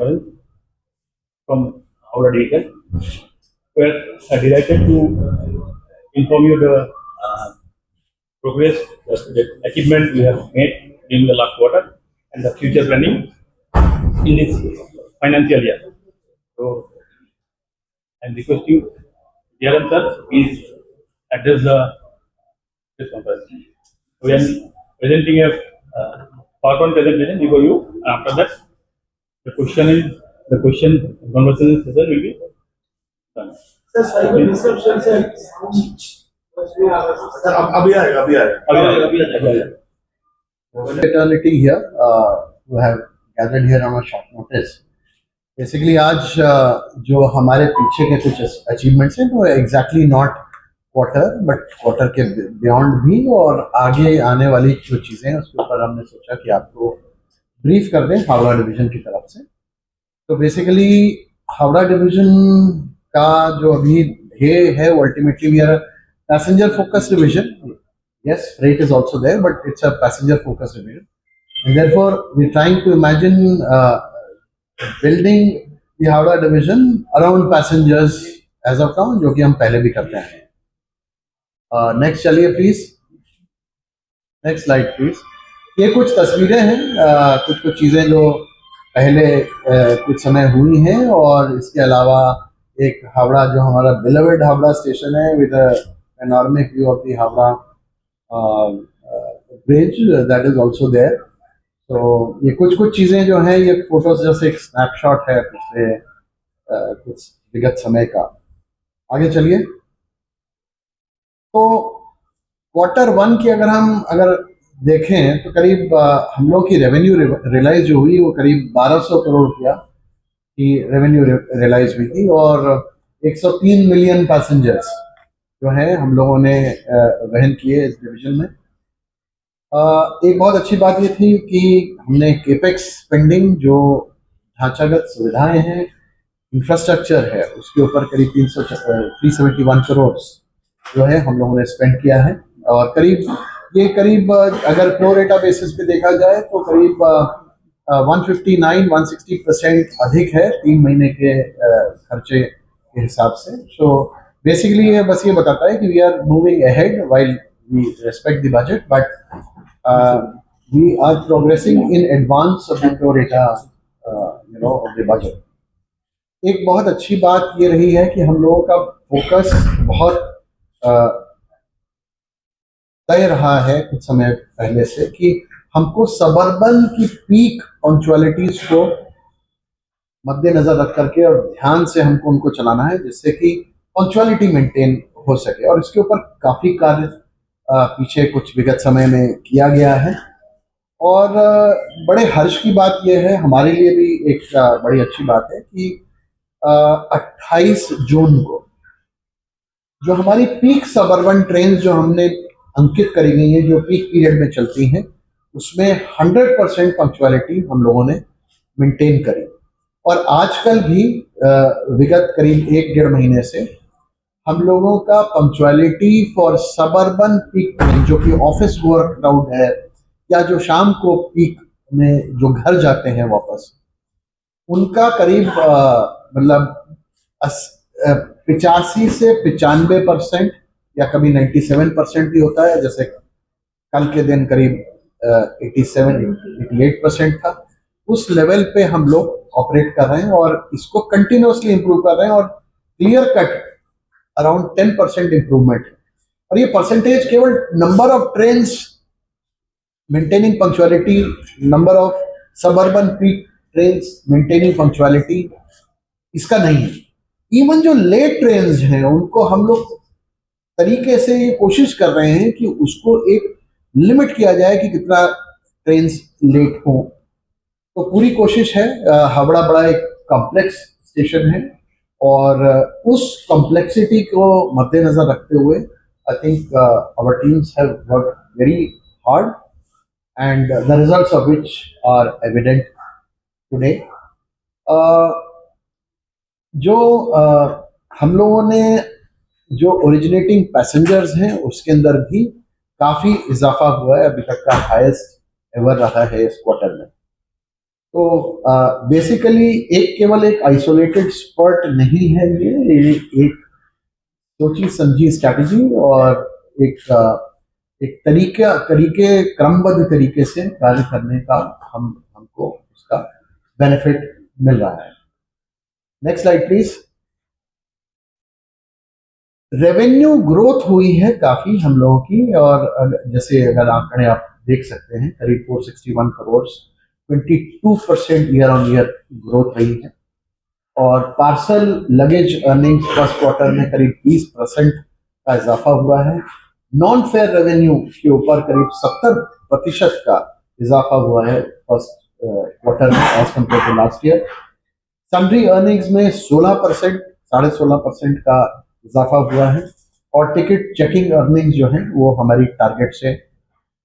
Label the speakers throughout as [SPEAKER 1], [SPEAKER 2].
[SPEAKER 1] conference from our division. We are delighted to inform you the progress, the achievement we have made during the last quarter and the future planning in this financial year. So, I'm requesting Jalan sir please address this conference. We are presenting a PowerPoint presentation before you. After that, the question conversation session will be done.
[SPEAKER 2] Eternity here who have gathered here on a short notice. Basically आज जो हमारे पीछे के कुछ achievements हैं वो exactly not quarter but quarter के beyond भी और आगे आने वाली जो चीज़ें हैं उसके ऊपर हमने सोचा कि आपको ब्रीफ कर दें हावड़ा डिवीज़न की तरफ से। तो बेसिकली हावड़ा डिवीज़न का जो अभी ध्येय है वो ultimately we are passenger focus division. Yes, freight is also there, but it's a passenger-focused division, and therefore we're trying to imagine building the Howrah division around passengers as of now, जो कि हम पहले भी करते हैं। Next चलिए please, next slide please। ये कुछ तस्वीरें हैं, कुछ चीज़ें जो पहले कुछ समय हुई हैं और इसके अलावा एक हावड़ा जो हमारा beloved हावड़ा स्टेशन है with a panoramic view of the Howrah bridge that is also there। तो ये कुछ चीज़ें जो हैं ये फोटोज जैसे एक स्नैपशॉट है पिछले कुछ विगत समय का। आगे चलिए। तो क्वार्टर वन की अगर देखें तो करीब हम लोग की रेवेन्यू रियलाइज जो हुई वो करीब 1200 करोड़ रुपया की रेवेन्यू रियलाइज हुई थी और 103 मिलियन पैसेंजर्स जो है हम लोगों ने वहन किए इस डिवीजन में। एक बहुत अच्छी बात ये थी कि हमने केपेक्स स्पेंडिंग जो ढांचागत सुविधाएं हैं इंफ्रास्ट्रक्चर है उसके ऊपर करीब 371 करोड़ जो है हम लोगों ने स्पेंड किया है और करीब अगर प्रो रेटा बेसिस पे देखा जाए तो करीब 159-160% अधिक है 3 महीने के खर्चे के हिसाब से। सो बेसिकली ये बस ये बताता है कि we are moving ahead while we respect the budget but we are progressing in advance of the pro rata of the budget. एक बहुत अच्छी बात ये रही है कि हम लोगों का फोकस बहुत तय रहा है कुछ समय पहले से कि हमको सबर्बन की पीक पंक्चुअलिटीज को मद्देनजर रख करके और ध्यान से हमको उनको चलाना है जिससे कि पंक्चुअलिटी मेंटेन हो सके और इसके ऊपर काफ़ी कार्य पीछे कुछ विगत समय में किया गया है। और बड़े हर्ष की बात यह है हमारे लिए भी एक बड़ी अच्छी बात है कि 28 जून को जो हमारी पीक सबर्बन ट्रेन जो हमने अंकित करी गई है जो पीक पीरियड में चलती हैं उसमें 100% पंक्चुअलिटी हम लोगों ने मेंटेन करी और आजकल भी विगत करीब 1-1.5 महीने से हम लोगों का punctuality for suburban peak train जो कि ऑफिस गोअर क्राउड है या जो शाम को पीक में जो घर जाते हैं वापस उनका करीब मतलब 85 से 95% या कभी 97% भी होता है। जैसे कल के दिन करीब 87-88% था। उस लेवल पे हम लोग ऑपरेट कर रहे हैं और इसको कंटिन्यूसली इंप्रूव कर रहे हैं और क्लियर कट अराउंड 10% इंप्रूवमेंट है और ये परसेंटेज केवल number of trains maintaining punctuality, number of suburban peak trains maintaining punctuality इसका नहीं है। इवन जो लेट ट्रेन्स हैं उनको हम लोग तरीके से ये कोशिश कर रहे हैं कि उसको एक लिमिट किया जाए कि कितना ट्रेन्स लेट हो। तो पूरी कोशिश है। हावड़ा बड़ा एक कॉम्प्लेक्स स्टेशन है और उस कॉम्प्लेक्सिटी को मद्देनजर रखते हुए I think our teams have worked very hard and the results of which are evident today. जो हम लोगों ने जो ओरिजिनेटिंग पैसेंजर्स हैं उसके अंदर भी काफ़ी इजाफा हुआ है। अभी तक का हाईएस्ट एवर रहा है इस क्वार्टर में। तो बेसिकली एक केवल एक आइसोलेटेड स्पर्ट नहीं है, ये एक सोची समझी स्ट्रैटेजी और एक तरीके क्रमबद्ध तरीके से कार्य करने का हमको उसका बेनिफिट मिल रहा है। Next slide please. Revenue growth हुई है काफी हम लोगों की, और जैसे अगर आंकड़े आप देख सकते हैं करीब 461 crore, 22% year on year growth रही है। और parcel luggage earnings first quarter में करीब 20% का इजाफा हुआ है। नॉन फेयर रेवेन्यू के ऊपर करीब 70% का इजाफा हुआ है फर्स्ट क्वार्टर में as compared to last year. Salary earnings में 16%, 16.5% का इजाफा हुआ है। और टिकट चेकिंग अर्निंग्स जो है वो हमारी टारगेट से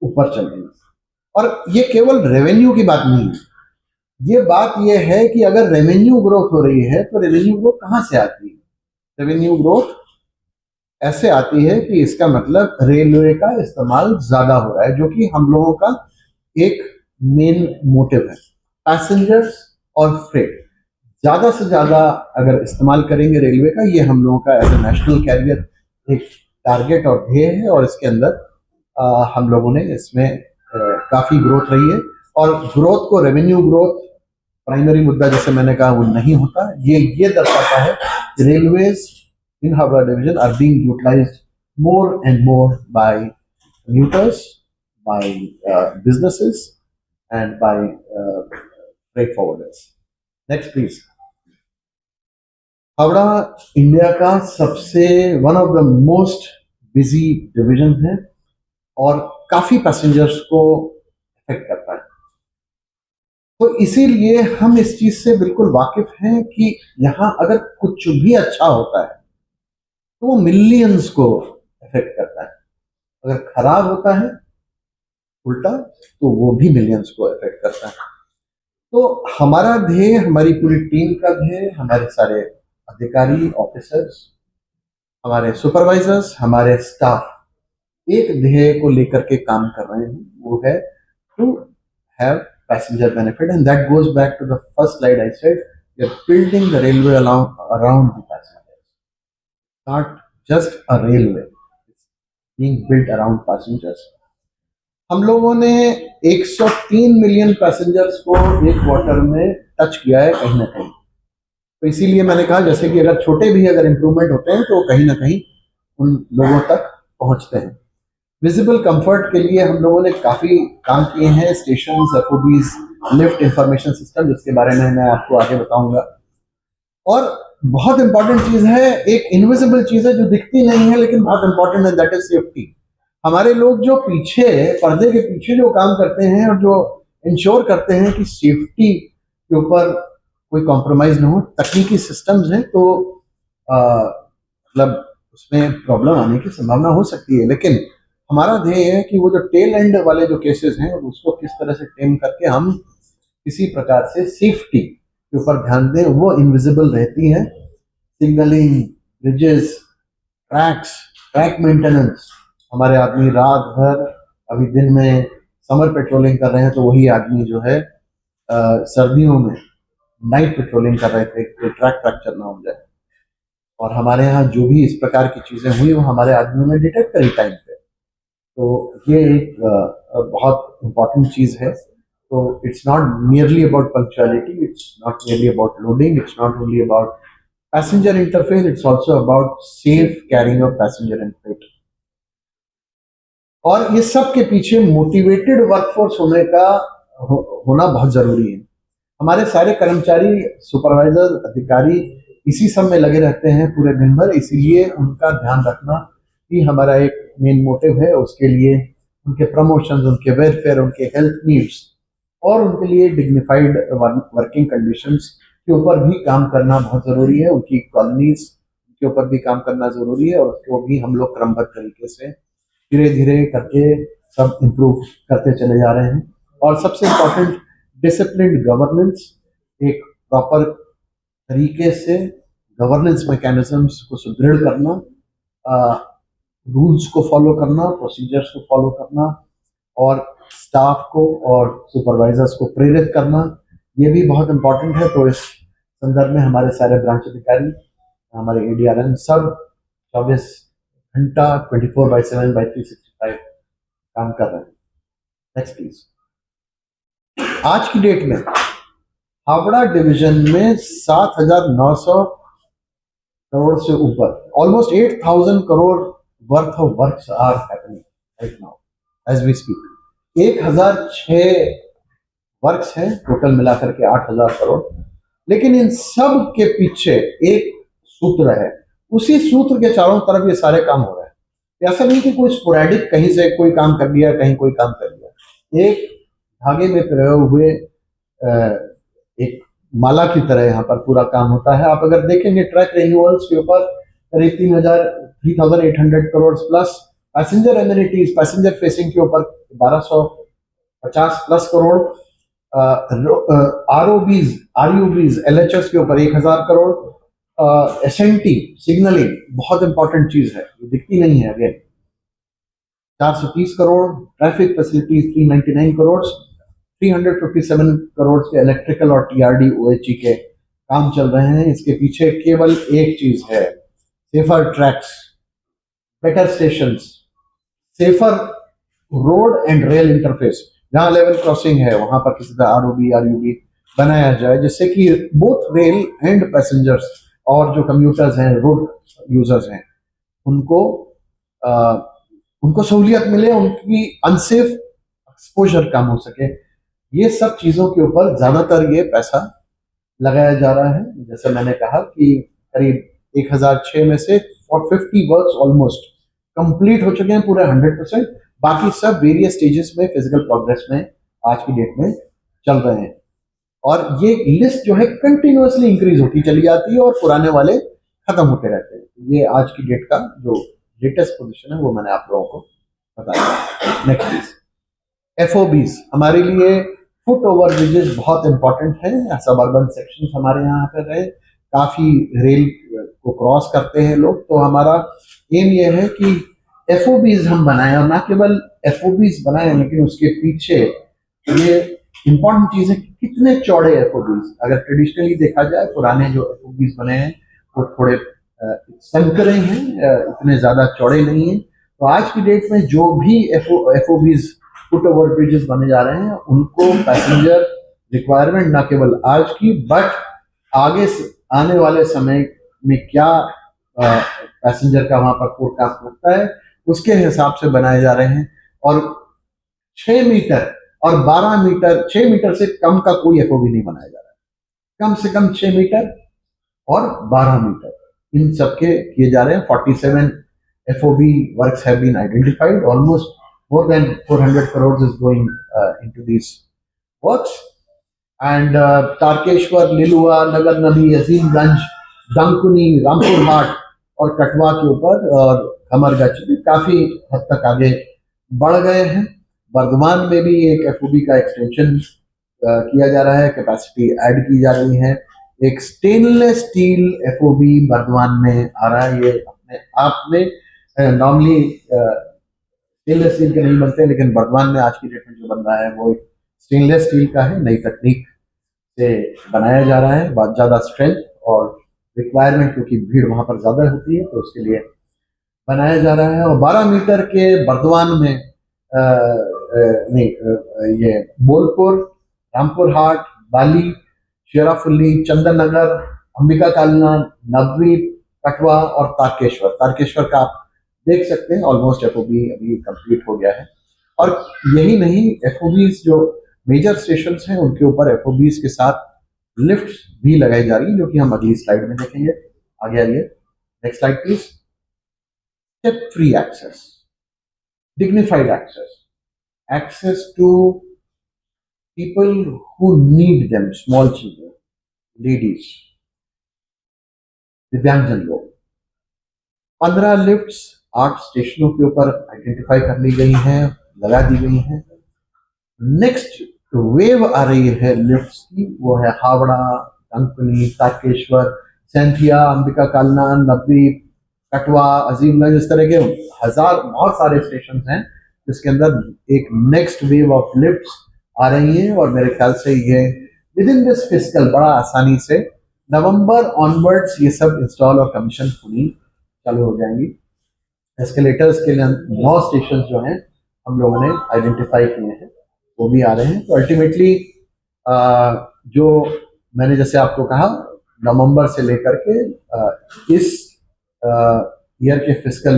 [SPEAKER 2] ऊपर चल रही है। और ये केवल रेवेन्यू की बात नहीं है, ये बात ये है कि अगर रेवेन्यू ग्रोथ हो रही है तो रेवेन्यू ग्रोथ कहां से आती है? रेवेन्यू ग्रोथ ऐसे आती है कि इसका मतलब रेलवे का इस्तेमाल ज्यादा हो रहा है, जो कि हम लोगों का एक मेन मोटिव है। पैसेंजर्स और फ्रेट ज्यादा से ज्यादा अगर इस्तेमाल करेंगे रेलवे का, ये हम लोगों का एज ए नेशनल कैरियर एक टारगेट और ध्येय है। और इसके अंदर हम लोगों ने इसमें काफी ग्रोथ रही है। और ग्रोथ को रेवेन्यू ग्रोथ प्राइमरी मुद्दा जैसे मैंने कहा वो नहीं होता, ये दर्शाता है railways in Howrah division are being utilised more and more by commuters, by businesses and by freight forwarders. Next please. Howrah India का सबसे one of the most busy division है और काफी पैसेंजर्स को अफेक्ट करता है। तो इसीलिए हम इस चीज से बिल्कुल वाकिफ हैं कि यहाँ अगर कुछ भी अच्छा होता है तो वो मिलियंस को अफेक्ट करता है, अगर खराब होता है उल्टा तो वो भी मिलियंस को अफेक्ट करता है। तो हमारा ध्येय, हमारी पूरी टीम का ध्येय, हमारे सारे अधिकारी, ऑफिसर्स, हमारे सुपरवाइजर्स, हमारे स्टाफ एक ध्येय को लेकर के काम कर रहे हैं, वो है to have passenger benefit, and that goes back to the first slide I said, we are building the railway around the passengers, not just a railway, it's being built around passengers. हम लोगों ने 103 million passengers को एक quarter में touch किया है कहीं ना कहीं। तो इसीलिए मैंने कहा जैसे कि अगर छोटे भी अगर इंप्रूवमेंट होते हैं तो कहीं ना कहीं उन लोगों तक पहुंचते हैं। विजिबल कंफर्ट के लिए हम लोगों ने काफी काम किए हैं, स्टेशन, एफओबीज, लिफ्ट इंफॉर्मेशन सिस्टम, जिसके बारे में मैं आपको आगे बताऊंगा। और बहुत इंपॉर्टेंट चीज है, एक इनविजिबल चीज है जो दिखती नहीं है लेकिन बहुत इंपॉर्टेंट है, दैट इज सेफ्टी। हमारे लोग जो पीछे पर्दे के पीछे जो काम करते हैं और जो इंश्योर करते हैं कि सेफ्टी के ऊपर कोई कॉम्प्रोमाइज ना हो, तकनीकी सिस्टम्स हैं तो मतलब उसमें प्रॉब्लम आने की संभावना हो सकती है, लेकिन हमारा ध्येय है कि वो जो टेल एंड वाले जो केसेस हैं उसको किस तरह से टेम करके हम किसी प्रकार से सेफ्टी के ऊपर ध्यान दें। वो इनविजिबल रहती है, signalling, bridges, tracks, track maintenance. हमारे आदमी रात भर, अभी दिन में समर पेट्रोलिंग कर रहे हैं तो वही आदमी जो है सर्दियों में नाइट पेट्रोलिंग कर रहे थे कि ट्रैक फ्रैक्चर ना हो जाए। और हमारे यहाँ जो भी इस प्रकार की चीजें हुई वो हमारे आदमियों ने डिटेक्ट करी टाइम पे। तो ये एक बहुत इम्पोर्टेंट चीज है। तो it's not merely about punctuality, it's not merely about loading, it's not only about passenger interface, it's also about safe carrying of passenger and freight. और ये सब के पीछे मोटिवेटेड वर्कफोर्स होना बहुत जरूरी है। हमारे सारे कर्मचारी, सुपरवाइजर, अधिकारी इसी सब में लगे रहते हैं पूरे दिन भर, इसीलिए उनका ध्यान रखना भी हमारा एक मेन मोटिव है। उसके लिए उनके प्रमोशंस, उनके वेलफेयर, उनके हेल्थ नीड्स और उनके लिए डिग्निफाइड वर्किंग कंडीशंस के ऊपर भी काम करना बहुत जरूरी है। उनकी कॉलोनीज के ऊपर भी काम करना जरूरी है और उसको भी हम लोग क्रमबद्ध तरीके से धीरे धीरे करके सब इम्प्रूव करते चले जा रहे हैं। और सबसे इम्पोर्टेंट, डिसिप्लिन्ड गवर्नेंस, एक प्रॉपर तरीके से गवर्नेंस मैकेनिज्म्स को सुदृढ़ करना, रूल्स को फॉलो करना, प्रोसीजर्स को फॉलो करना और स्टाफ को और सुपरवाइजर्स को प्रेरित करना, ये भी बहुत इम्पोर्टेंट है। तो इस संदर्भ में हमारे सारे ब्रांच अधिकारी, हमारे एडीआरएम सब 24 घंटा 24/7/365 काम कर रहे हैं। Next please. आज की डेट में हावड़ा डिवीजन में 7,900 करोड़ से ऊपर, almost 8,000 crore worth of works are happening right now as we speak. 1,006 works हैं टोटल मिलाकर के 8,000 करोड़। लेकिन इन सब के पीछे एक सूत्र है, उसी सूत्र के चारों तरफ ये सारे काम हो रहे हैं। ऐसा नहीं कि कोई स्पोरेडिक कहीं से कोई काम कर दिया, कहीं कोई काम कर दिया। एक धागे में पिरोए हुए एक माला की तरह यहाँ पर पूरा काम होता है। आप अगर देखेंगे ट्रैक रिन्यूअल्स के ऊपर करीब 3,800 crore plus, passenger amenities passenger facing के ऊपर 1,250 प्लस करोड़, आरयूबीज एलएचएस के ऊपर 1,000 करोड़, एसएनटी सिग्नलिंग बहुत इंपॉर्टेंट चीज है, ये दिखती नहीं है, again 430 crore, traffic facilities 399 crore, 357 crore के इलेक्ट्रिकल और टीआरडी ओएचई के काम चल रहे हैं। इसके पीछे केवल एक चीज है, safer tracks, better stations, safer road and rail interface. जहां लेवल क्रॉसिंग है वहां पर किसी तरह आरयूबी बनाया जाए, जिससे कि बोथ रेल एंड पैसेंजर्स और जो कम्यूटर्स हैं, रोड यूजर्स हैं, उनको सहूलियत मिले, उनकी अनसेफ एक्सपोजर कम हो सके। ये सब चीजों के ऊपर ज्यादातर ये पैसा लगाया जा रहा है। जैसे मैंने कहा कि करीब 1,006 में से 50 वर्क्स ऑलमोस्ट कंप्लीट हो चुके हैं पूरे 100%। बाकी सब वेरियस स्टेजेस में फिजिकल प्रोग्रेस में आज की डेट में चल रहे हैं। और ये लिस्ट जो है कंटिन्यूअसली इंक्रीज होती चली जाती है और पुराने वाले खत्म होते रहते हैं। ये आज की डेट का जो लेटेस्ट पोजीशन है वो मैंने आप लोगों को बताया। Next please. एफओबीज हमारे लिए फुट ओवर ब्रिजेस बहुत इंपॉर्टेंट है। सबअर्बन सेक्शन हमारे यहाँ पर है, काफी रेल को क्रॉस करते हैं लोग, तो हमारा एम ये है कि एफओबीज हम बनाएं, और ना केवल एफओबीज बनाएं लेकिन उसके पीछे ये इंपॉर्टेंट चीज है कि कितने चौड़े एफओबीज। अगर ट्रेडिशनली देखा जाए पुराने जो एफओबीज बने हैं वो थोड़े संकरे हैं, इतने ज्यादा चौड़े नहीं है। तो आज की डेट में जो भी एफओबीज फुट ओवर ब्रिजेस बने जा रहे हैं उनको पैसेंजर रिक्वायरमेंट ना केवल आज की बट आगे आने वाले समय में क्या पैसेंजर का वहां पर फोरकास्ट लगता है उसके हिसाब से बनाए जा रहे हैं। और 6 मीटर और 12 मीटर, 6 मीटर से कम का कोई एफओबी नहीं बनाया जा रहा है। कम से कम 6 मीटर और 12 मीटर इन सबके किए जा रहे हैं। 47 FOB works have been identified, almost more than 400 crores is going into these works. And Tarakeswar, Liluah, Nagar Nadi, Azimganj, Dankuni, Rampur हाट और कटवा के ऊपर और कमरगंज भी काफी हद तक आगे बढ़ गए हैं। वर्धमान में भी एक एफओबी का एक्सटेंशन किया जा रहा है, कैपेसिटी ऐड की जा रही है। एक स्टेनलेस स्टील एफओबी वर्धमान में आ रहा है। ये अपने आप में नॉर्मली स्टेनलेस स्टील के नहीं बनते, लेकिन वर्धमान में आज की डेट में जो बन रहा है वो एक स्टेनलेस स्टील का है, नई तकनीक से बनाया जा रहा है। बहुत ज्यादा स्ट्रेंथ और रिक्वायरमेंट, क्योंकि भीड़ वहां पर ज्यादा होती है तो उसके लिए बनाया जा रहा है। और 12 मीटर के वर्धमान में ये बोलपुर, रामपुर हाट, बाली, शेराफुल्ली, चंदन नगर, अंबिका कालना, नवद्वीप, कटवा और तारकेश्वर। तारकेश्वर का आप देख सकते हैं ऑलमोस्ट एफओबी अभी कंप्लीट हो गया है। और यही नहीं, एफओबीज जो मेजर स्टेशंस हैं उनके ऊपर एफओबीज के साथ लिफ्ट भी लगाई जा रही है, जो कि हम अगली स्लाइड में देखेंगे। आगे आइए, next slide please. Step free access, dignified access, access to people who need them, small children, ladies, दिव्यांगजन लोग। 15 लिफ्ट्स 8 स्टेशनों के ऊपर आइडेंटिफाई कर ली गई हैं, लगा दी गई हैं। नेक्स्ट वेव आ रही है लिफ्ट्स की, वो है हावड़ा, डंकुनी, तारकेश्वर, सैंथिया, अंबिका कालना, नवद्वीप, कटवा, अजीमगंज, इस तरह के बहुत सारे स्टेशन हैं जिसके अंदर एक नेक्स्ट वेव ऑफ लिफ्ट्स आ रही हैं। और मेरे ख्याल से ये विद इन दिस फिजिकल बड़ा आसानी से नवंबर ऑनवर्ड्स ये सब इंस्टॉल और कमीशन होनी चालू हो जाएंगी। एस्केलेटर्स के लिए 9 स्टेशन जो हैं हम लोगों ने आइडेंटिफाई किए हैं, वो भी आ रहे हैं। तो अल्टीमेटली जो मैंने जैसे आपको कहा नवंबर से लेकर के इस ईयर के फिजिकल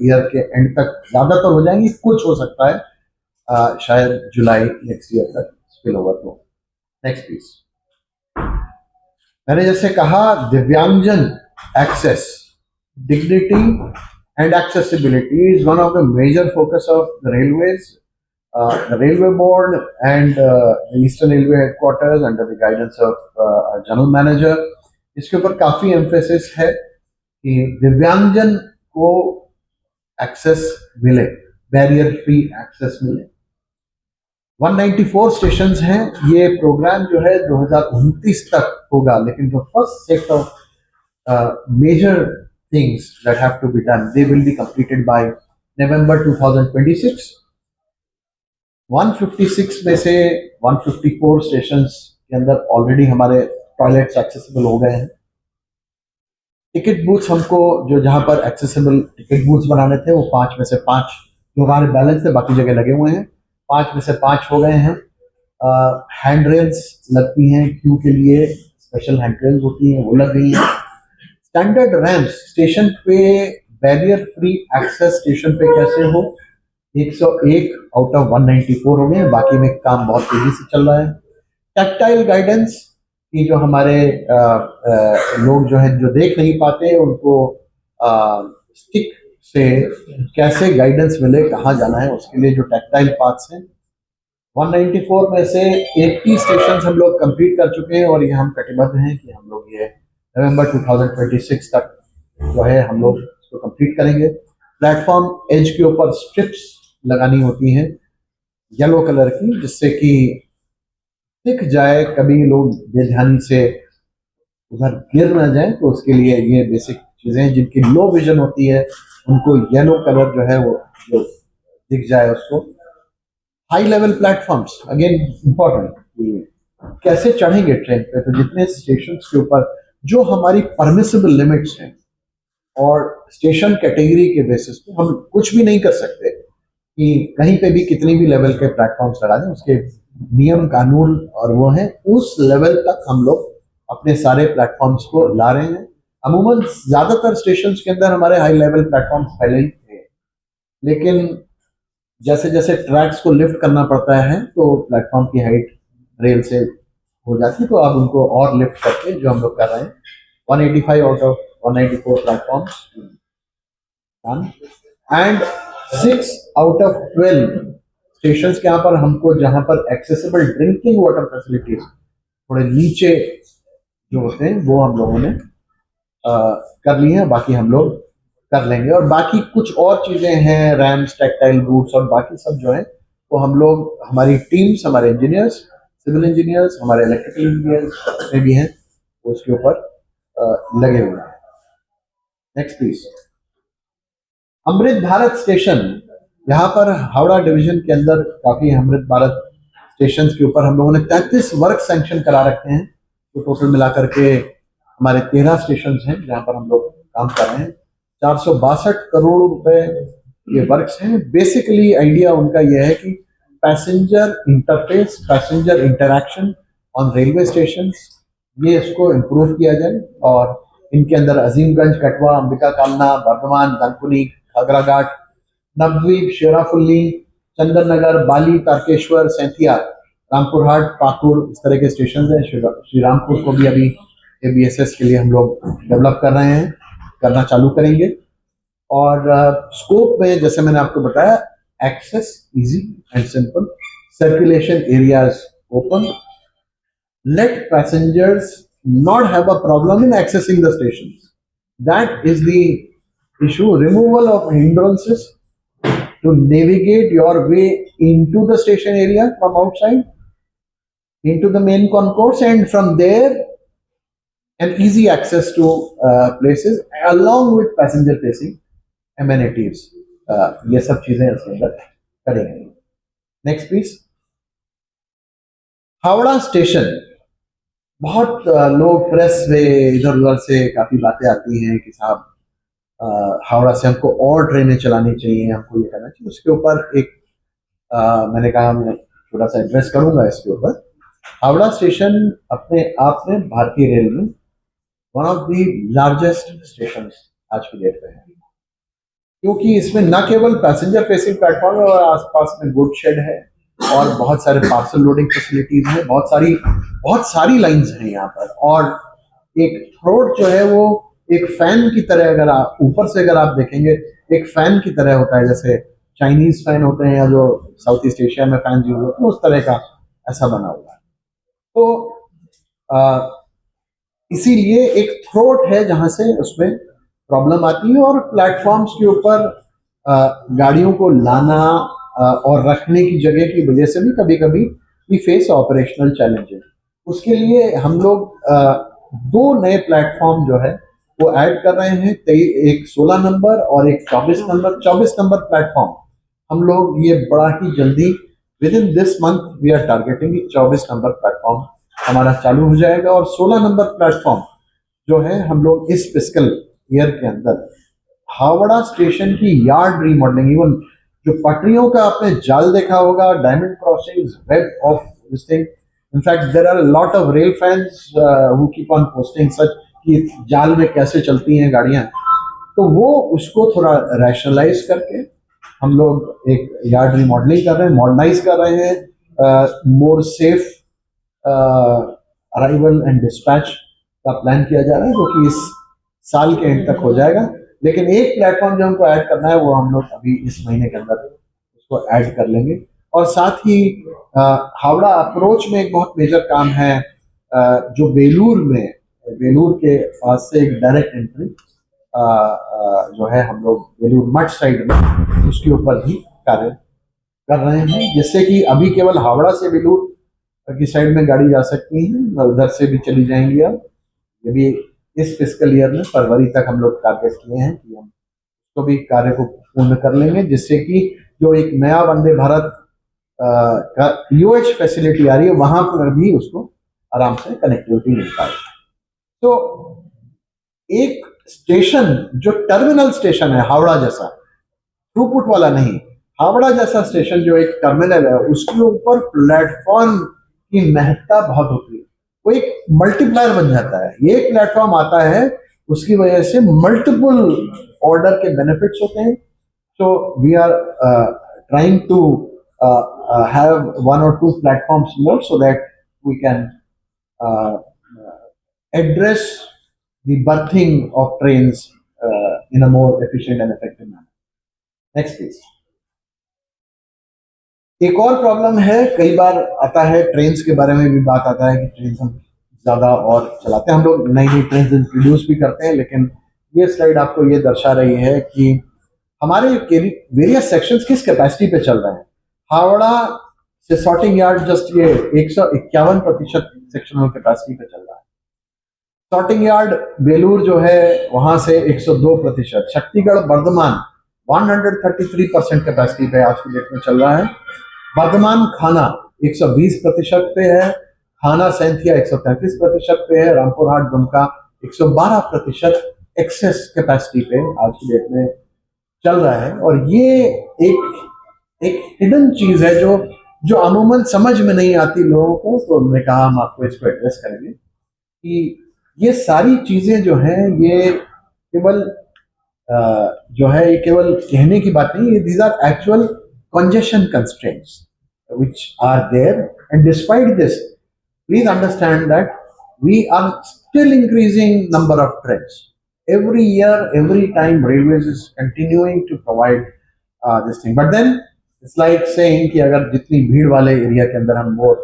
[SPEAKER 2] ईयर के एंड तक ज़्यादातर हो जाएंगी, कुछ हो सकता है शायद जुलाई नेक्स्ट ईयर तक स्पिल ओवर हो। Next please. मैंने जैसे कहा दिव्यांगजन access, dignity and accessibility is one of the major focus of the railways. The railway board and the Eastern Railway headquarters under the guidance of our general manager, इसके ऊपर काफी emphasis है कि दिव्यांगजन को एक्सेस मिले, बैरियर फ्री एक्सेस मिले। 194 stations हैं। ये प्रोग्राम जो है 2029 तक होगा, लेकिन जो first set of major things that have to be done, they will be completed by November 2026. 156 में से 154 स्टेशंस के अंदर ऑलरेडी हमारे टॉयलेट्स एक्सेसिबल हो गए हैं। टिकट बूथ्स हमको जो जहां पर एक्सेसिबल टिकट बूथ्स बनाने थे वो 5 में से 5 जो हमारे बैलेंस थे बाकी जगह लगे हुए हैं, 5 में से 5 हो गए हैं। हैंड रेल्स लगती हैं क्यू के लिए, स्पेशल हैंड रेल्स होती हैं वो लग गई हैं। स्टैंडर्ड रैम्प्स स्टेशन पे बैरियर फ्री एक्सेस स्टेशन पे कैसे हो, 101 आउट ऑफ 194 हो गए, बाकी में काम बहुत तेजी से चल रहा है। टैक्टाइल गाइडेंस की जो हमारे लोग जो है जो देख नहीं पाते उनको स्टिक से कैसे गाइडेंस मिले, कहाँ जाना है, उसके लिए जो टैक्टाइल पाथ्स हैं 194 में से 80 स्टेशन हम लोग कंप्लीट कर चुके हैं और ये हम कटिबद्ध हैं कि हम लोग ये नवंबर 2026 तक जो है हम लोग इसको कंप्लीट करेंगे। प्लेटफॉर्म एज के ऊपर स्ट्रिप्स लगानी होती हैं येलो कलर की, जिससे कि दिख जाए, कभी लोग बेध्यानी से उधर गिर ना जाए, तो उसके लिए ये बेसिक चीजें जिनकी लो विजन होती है उनको येलो कलर जो है वो जो दिख जाए उसको। High level platforms again important, कैसे चढ़ेंगे ट्रेन पे, तो जितने स्टेशन के ऊपर जो हमारी परमिसिबल लिमिट्स हैं और स्टेशन कैटेगरी के बेसिस पे हम कुछ भी नहीं कर सकते कि कहीं पे भी कितनी भी लेवल के प्लेटफॉर्म्स लगा दें, उसके नियम कानून और वो है उस लेवल तक हम लोग अपने सारे प्लेटफॉर्म्स को ला रहे हैं। अमूमन ज्यादातर स्टेशन के अंदर हमारे हाई लेवल प्लेटफॉर्म्स पहले ही थे, लेकिन जैसे जैसे ट्रैक्स को लिफ्ट करना पड़ता है तो प्लेटफॉर्म की हाइट रेल से हो जाती है, तो आप उनको और लिफ्ट करके जो हम लोग कर रहे हैं 185 out of 194 platforms and 6 out of 12 stations के यहाँ पर हमको जहां पर एक्सेसिबल ड्रिंकिंग वाटर फैसिलिटीज थोड़े नीचे जो होते हैं वो हम लोगों ने कर ली है, बाकी हम लोग कर लेंगे। और बाकी कुछ और चीजें हैं, रैम्स, टैक्टाइल रूट्स और बाकी सब जो है वो हम लोग, हमारी टीम्स, हमारे इंजीनियर्स, सिविल इंजीनियर्स, हमारे इलेक्ट्रिकल इंजीनियर्स में भी हैं, उसके ऊपर लगे हुए हैं। Next please. Amrit Bharat station, यहाँ पर हावड़ा डिवीजन के अंदर काफी अमृत भारत स्टेशन के ऊपर हम लोगों ने 33 वर्क सैंक्शन करा रखे हैं, तो टोटल मिलाकर के हमारे 13 स्टेशन हैं जहाँ पर हम लोग काम कर रहे हैं। 462 करोड़ रुपए ये वर्क्स हैं। बेसिकली आइडिया उनका यह है कि passenger interface, passenger interaction on railway station, ये इसको इम्प्रूव किया जाए और इनके अंदर अजीमगंज, कटवा, अंबिका कालना, बर्धमान, दानकुनी, खागराघाट, नवद्वीप, शेराफुल्ली, चंदन नगर, बाली, तारकेश्वर, सैंथिया, रामपुर हाट, पाकुड़, इस तरह के स्टेशन हैं। श्री रामपुर को भी अभी ABSS के लिए हम लोग डेवलप कर रहे हैं, करना चालू करेंगे। और स्कोप में जैसे मैंने आपको बताया, access easy and simple, circulation areas open, let passengers not have a problem in accessing the stations. That is the issue. Removal of hindrances to navigate your way into the station area from outside, into the main concourse, and from there an easy access to places along with passenger facing amenities. ये सब चीजें इसके अंदर करेंगे। Next please. Howrah station बहुत लोग press में इधर उधर से काफ़ी बातें आती हैं कि साहब हावड़ा से हमको और ट्रेनें चलानी चाहिए, हमको ये करना चाहिए। उसके ऊपर एक मैंने कहा मैं थोड़ा सा एड्रेस करूंगा इसके ऊपर। हावड़ा स्टेशन अपने आप में भारतीय रेल में one of the largest station आज की डेट में है, क्योंकि इसमें न केवल पैसेंजर फेसिंग प्लेटफॉर्म है और आसपास में गुड शेड है और बहुत सारे पार्सल लोडिंग फैसिलिटीज हैं, बहुत सारी लाइंस हैं यहाँ पर। और एक थ्रोट जो है वो एक फैन की तरह, अगर आप ऊपर से अगर आप देखेंगे, एक फैन की तरह होता है, जैसे चाइनीज फैन होते हैं या जो साउथ ईस्ट एशिया में फैन यूज होते हैं उस तरह का ऐसा बना हुआ है। तो आ, इसीलिए एक थ्रोट है जहां से उसमें प्रॉब्लम आती है, और प्लेटफॉर्म्स के ऊपर गाड़ियों को लाना और रखने की जगह की वजह से भी कभी कभी वी फेस ऑपरेशनल चैलेंजेस। उसके लिए हम लोग दो नए प्लेटफॉर्म जो है वो ऐड कर रहे हैं, एक 16 नंबर और एक 24 नंबर प्लेटफॉर्म। हम लोग ये बड़ा ही जल्दी within this month we are targeting 24 number platform हमारा चालू हो जाएगा। और 16 नंबर प्लेटफॉर्म जो है हम लोग इस फिस्कल ईयर के अंदर हावड़ा स्टेशन की यार्ड रीमॉडलिंग, इवन जो पटरियों का आपने जाल देखा होगा, diamond crossings, web of this thing, in fact there are lot of rail fans who keep on posting such कि जाल में कैसे चलती हैं गाड़ियां। तो वो उसको थोड़ा रैशनलाइज करके हम लोग एक यार्ड रीमॉडलिंग कर रहे हैं, मॉडर्नाइज कर रहे हैं, more safe arrival and dispatch का प्लान किया जा रहा है, जो कि इस साल के एंड तक हो जाएगा। लेकिन एक प्लेटफॉर्म जो हमको ऐड करना है वो हम लोग अभी इस महीने के अंदर उसको ऐड कर लेंगे। और साथ ही हावड़ा अप्रोच में एक बहुत मेजर काम है, जो बेलूर के पास से एक डायरेक्ट एंट्री जो है हम लोग बेलूर मठ साइड में उसके ऊपर भी कार्य कर रहे हैं, जिससे कि अभी केवल हावड़ा से बेलूर की साइड में गाड़ी जा सकती है, उधर से भी चली जाएंगी। अब ये भी इस फिस्कल ईयर में फरवरी तक हम लोग टारगेट किए हैं कि हम तो भी कार्य को पूर्ण कर लेंगे, जिससे कि जो एक नया वंदे भारत का यूएच फैसिलिटी आ रही है वहां पर भी उसको आराम से कनेक्टिविटी मिल पाए। तो एक स्टेशन जो टर्मिनल स्टेशन है हावड़ा जैसा, थ्रूपुट वाला नहीं, हावड़ा जैसा स्टेशन जो एक टर्मिनल है उसके ऊपर प्लेटफॉर्म की महत्ता बहुत होती है, वो एक मल्टीप्लायर बन जाता है। ये प्लेटफॉर्म आता है उसकी वजह से मल्टीपल ऑर्डर के बेनिफिट्स होते हैं। So we are trying to have one or two platforms more so that we can address the berthing of trains in a more efficient and effective manner. Next please. एक और problem है, कई बार आता है trains के बारे में भी बात आता है कि ट्रेन हम ज्यादा और चलाते हैं, हम लोग नई नई ट्रेन इंट्रोड्यूस भी करते हैं, लेकिन ये स्लाइड आपको ये दर्शा रही है कि हमारे वेरियस सेक्शंस किस कैपेसिटी पे चल रहे हैं। हावड़ा से सॉर्टिंग यार्ड जस्ट ये 151% सेक्शनल कैपेसिटी पे चल रहा है। सॉर्टिंग यार्ड बेलूर जो है वहां से 102%, शक्तिगढ़ बर्धमान 133% कैपेसिटी पे आज की डेट में चल रहा है। बर्धमान खाना 120% पे है, खाना सैंथिया 133% पे है, रामपुर हाट दुमका 112% एक्सेस कैपेसिटी पे आज की डेट में चल रहा है। और ये एक हिडन चीज है जो अमूमन समझ में नहीं आती लोगों को, तो हमने कहा हम आपको इसको एड्रेस करेंगे कि ये सारी चीजें जो हैं ये केवल जो है ये केवल कहने की बात नहीं, these are actual congestion constraints which are there, and despite this please understand that we are still increasing number of trains every year, every time railways is continuing to provide this thing, but then it's like saying कि अगर जितनी भीड़ वाले area के अंदर हम मोर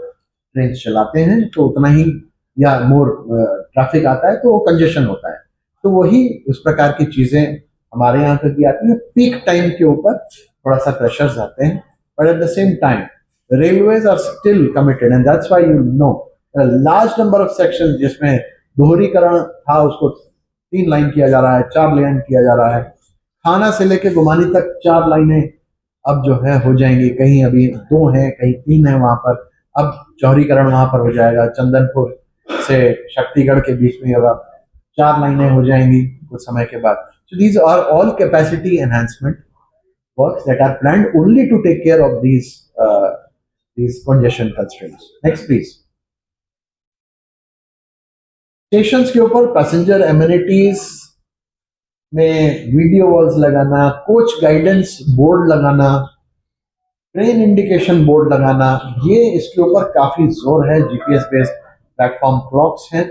[SPEAKER 2] train चलाते हैं तो उतना ही या मोर ट्रैफिक आता है तो वो कंजेशन होता है। तो वही उस प्रकार की चीजें हमारे यहाँ पे भी आती है। पीक टाइम के ऊपर थोड़ा सा प्रेशर्स आते हैं, but at the same time railways are still committed, and that's why you know large number of section जिसमें दोहरीकरण था उसको 3 लाइन किया जा रहा है, 4 लाइन किया जा रहा है। खाना से लेके गुमानी तक 4 लाइनें अब जो है हो जाएंगी, कहीं अभी 2 हैं कहीं 3 है वहां पर, अब चौड़ीकरण वहां पर हो जाएगा। चंदनपुर से शक्तिगढ़ के बीच में होगा, 4 लाइनें हो जाएंगी कुछ समय के बाद. So these are all capacity enhancement works that are planned only to take care of these congestion constraints. Next, please. Stations के ऊपर पैसेंजर एमिनिटीज में वीडियो वॉल्स लगाना, कोच गाइडेंस बोर्ड लगाना, ट्रेन इंडिकेशन बोर्ड लगाना, ये इसके ऊपर काफी जोर है. जीपीएस बेस्ड प्लेटफॉर्म क्लॉक्स हैं.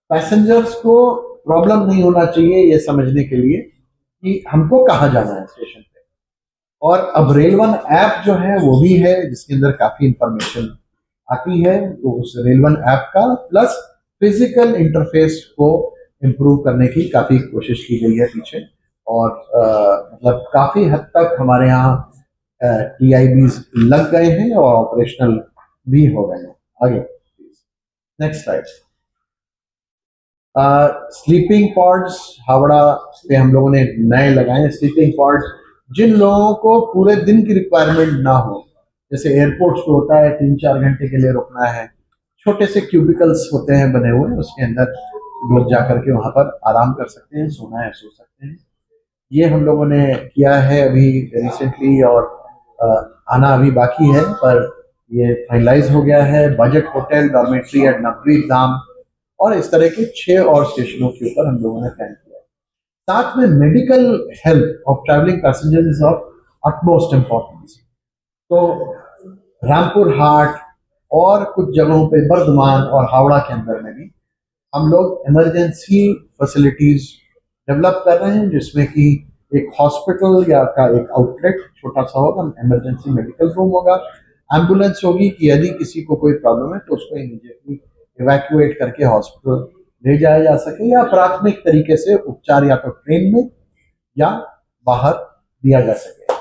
[SPEAKER 2] पैसेंजर्स को प्रॉब्लम नहीं होना चाहिए ये समझने के लिए कि हमको कहाँ जाना है स्टेशन पे. और अब रेल वन ऐप जो है वो भी है जिसके अंदर काफी इंफॉर्मेशन आती है. तो उस रेल वन ऐप का प्लस फिजिकल इंटरफेस को इम्प्रूव करने की काफी कोशिश की गई है पीछे. और मतलब काफी हद तक हमारे यहाँ TIBs लग गए हैं और ऑपरेशनल भी हो गए हैं. आगे next slide. Sleeping pods Howrah पे हम लोगों ने नए लगाए. स्लीपिंग पॉड्स जिन लोगों को पूरे दिन की रिक्वायरमेंट ना हो, जैसे एयरपोर्ट्स को होता है 3-4 घंटे के लिए रुकना है, छोटे से क्यूबिकल्स होते हैं बने हुए, उसके अंदर लोग जा करके वहां पर आराम कर सकते हैं, सोना है सो सकते हैं. ये हम लोगों ने किया है अभी रिसेंटली और आना अभी बाकी है, पर ये फाइनलाइज हो गया है. बजट होटल डॉर्मेट्री एट नवग्रीव धाम और इस तरह के 6 और स्टेशनों के ऊपर हम लोगों ने प्लान किया है. साथ में medical health of travelling passengers is of utmost importance. तो रामपुर हाट और कुछ जगहों पे बर्धमान और हावड़ा के अंदर में भी हम लोग इमरजेंसी फैसिलिटीज डेवलप कर रहे हैं, जिसमें कि एक हॉस्पिटल या का एक आउटलेट छोटा सा होगा, इमरजेंसी मेडिकल रूम होगा, एम्बुलेंस होगी कि यदि किसी को कोई प्रॉब्लम है तो उसको इमीडिएटली इवैक्यूएट करके हॉस्पिटल ले जाया जा सके या प्राथमिक तरीके से उपचार या तो ट्रेन में या बाहर दिया जा सके.